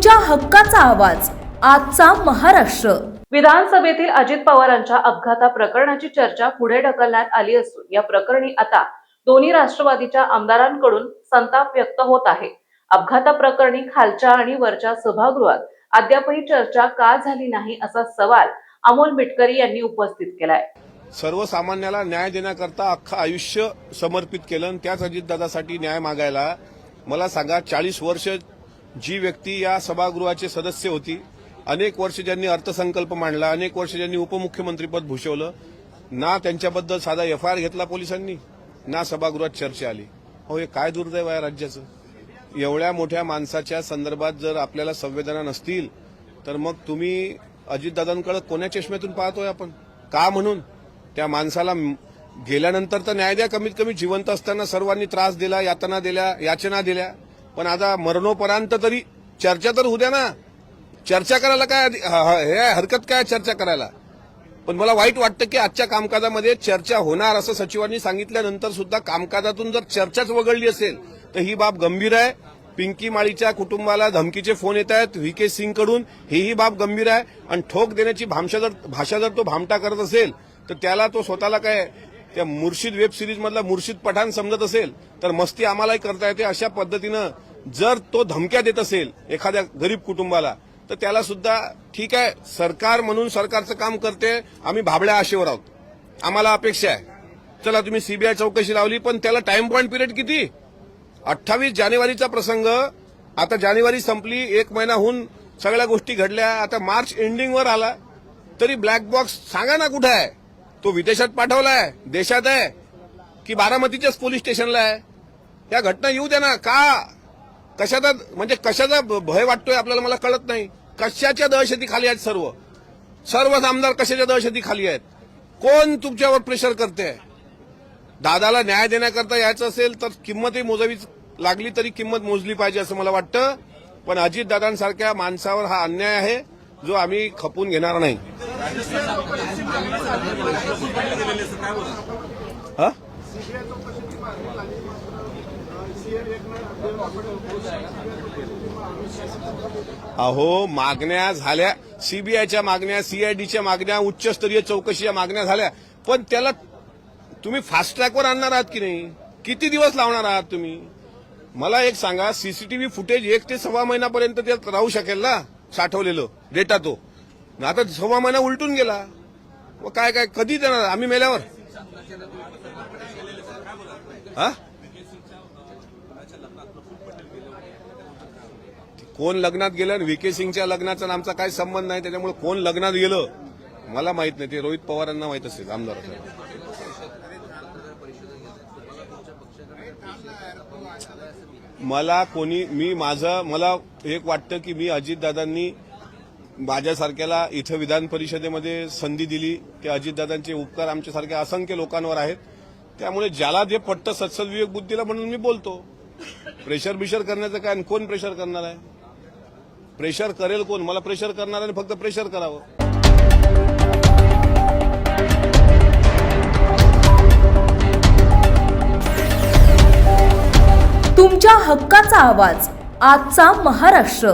तुमच्या हक्काचा आवाज आजचा महाराष्ट्र। विधानसभेतील अजित पवारांच्या अपघाता प्रकरणाची चर्चा पुढे ढकलण्यात आली असून या प्रकरणी आता दोन्ही राष्ट्रवादीच्या आमदारांकडून संताप व्यक्त होत आहे। अपघाता प्रकरणी खालच्या आणि वरच्या सभागृहात अद्यापही चर्चा का झाली नाही असा सवाल अमोल मिटकरी यांनी उपस्थित केलाय। सर्वसामान्याला न्याय देण्याकरता अख्खं आयुष्य समर्पित केलं आणि त्याच अजितदादासाठी न्याय मागायला मला सांगा 40 वर्ष जी व्यक्ती या सभागृहाचे सदस्य होती, अनेक वर्ष ज्यांनी अर्थसंकल्प मांडला, अनेक वर्ष ज्यांनी उपमुख्यमंत्रीपद भूषवलं, ना त्यांच्याबद्दल साधा एफआयआर घेतला पोलिसांनी, ना सभागृहात चर्चा आली। हो, हे काय दुर्दैव आहे राज्याचं। एवढ्या मोठ्या माणसाच्या संदर्भात जर आपल्याला संवेदना नसतील तर मग तुम्ही अजितदादांकडे कोण्या चष्म्यातून पाहतोय आपण? का म्हणून त्या माणसाला गेल्यानंतर तर न्याय द्या, कमीत कमी जिवंत असताना सर्वांनी त्रास दिला, यातना दिल्या, याचना दिल्या, पण आता मरणोपरांत तरी चर्चा तर होऊ द्या ना। चर्चा करायला काय हे हरकत काय चर्चा करायला? पण मला वाईट वाटतं की आजच्या कामकाजामध्ये चर्चा होणार असं सचिवांनी सांगितल्यानंतर सुद्धा कामकाजातून जर चर्चाच वगळली असेल तर ही बाब गंभीर आहे। पिंकी माळीच्या कुटुंबाला धमकीचे फोन येत आहेत व्हीके सिंग कडून, ही बाब गंभीर आहे। आणि ठोक देण्याची भाषा जर तो भामटा करत असेल तर त्याला तो स्वतःला काय त्या मुर्शिद वेब सिरीज मधला मुर्शिद पठाण समजत असेल तर मस्ती आम्हालाही करता येते। अशा पद्धतीनं जर तो धमक्या देत असेल एखाद्या गरीब कुटुंबाला तर त्याला सुद्धा ठीक आहे, सरकार म्हणून सरकारचं काम करते, आम्ही भाबड्या आशेवर आहोत, आम्हाला अपेक्षा आहे, चला तुम्ही सीबीआय चौकशी लावली, पण त्याला टाइम पॉइंट पिरियड किती? 28 जानेवारीचा प्रसंग, आता जानेवारी संपली, 1 महिना होऊन सगळ्या गोष्टी घडल्या, आता मार्च एंडिंगवर आला तरी ब्लॅक बॉक्स सांगा ना कुठे आहे? तो विदेशात पाठवलाय, देशात आहे की बारामतीच्याच पोलीस स्टेशनला आहे? या घटना येऊ द्या ना। का कशाचा म्हणजे कशाचा भय वाटतोय आपल्याला मला कळत नाही। कशाच्या दहशती खाली आहेत सर्व आमदार कशाच्या दहशती खाली आहेत? कोण तुमच्यावर प्रेशर करते? दादाला न्याय देण्याकरता यायचं असेल तर किंमतही मोजावी लागली तरी किंमत मोजली पाहिजे असं मला वाटतं। पण अजितदादांसारख्या माणसावर हा अन्याय आहे जो आम्ही खपून घेणार नाही। अहो, मागण्या झाल्या, सीबीआयच्या मागण्या, सीआयडीच्या मागण्या, उच्चस्तरीय चौकशीच्या मागण्या झाल्या, पण त्याला तुम्ही फास्ट ट्रॅकवर आणणार आहात की नाही? किती दिवस लावणार आहात तुम्ही? मला एक सांगा, सीसीटीव्ही फुटेज 1 ते सव्वा महिन्यापर्यंत त्यात राहू शकेल ना साठवलेलं डेटा? तो आता सव्वा महिना उलटून गेला, व काय काय कधी देणार आम्ही मेल्यावर? हा, कोण लग्नात गेलं? व्हीके सिंगच्या लग्नाचा आमचा काय संबंध नाही, त्याच्यामुळे कोण लग्नात गेलं मला माहित नाही, ते रोहित पवारांना माहित असेल, आमदार। मला मला एक वाटतं की मी अजितदादांनी माझ्यासारख्याला इथं विधान परिषदेमध्ये संधी दिली, ते अजितदादांचे उपकार आमच्यासारख्या असंख्य लोकांवर आहेत। त्यामुळे ज्याला जे पटतं सत्सद्विवेक बुद्धीला म्हणून मी बोलतो। प्रेशर बिशर करण्याचं काय? कोण प्रेशर करणार आहे? प्रेशर करेल कोण? मला प्रेशर करणार आणि फक्त प्रेशर करावं। तुमच्या हक्काचा आवाज आजचा महाराष्ट्र।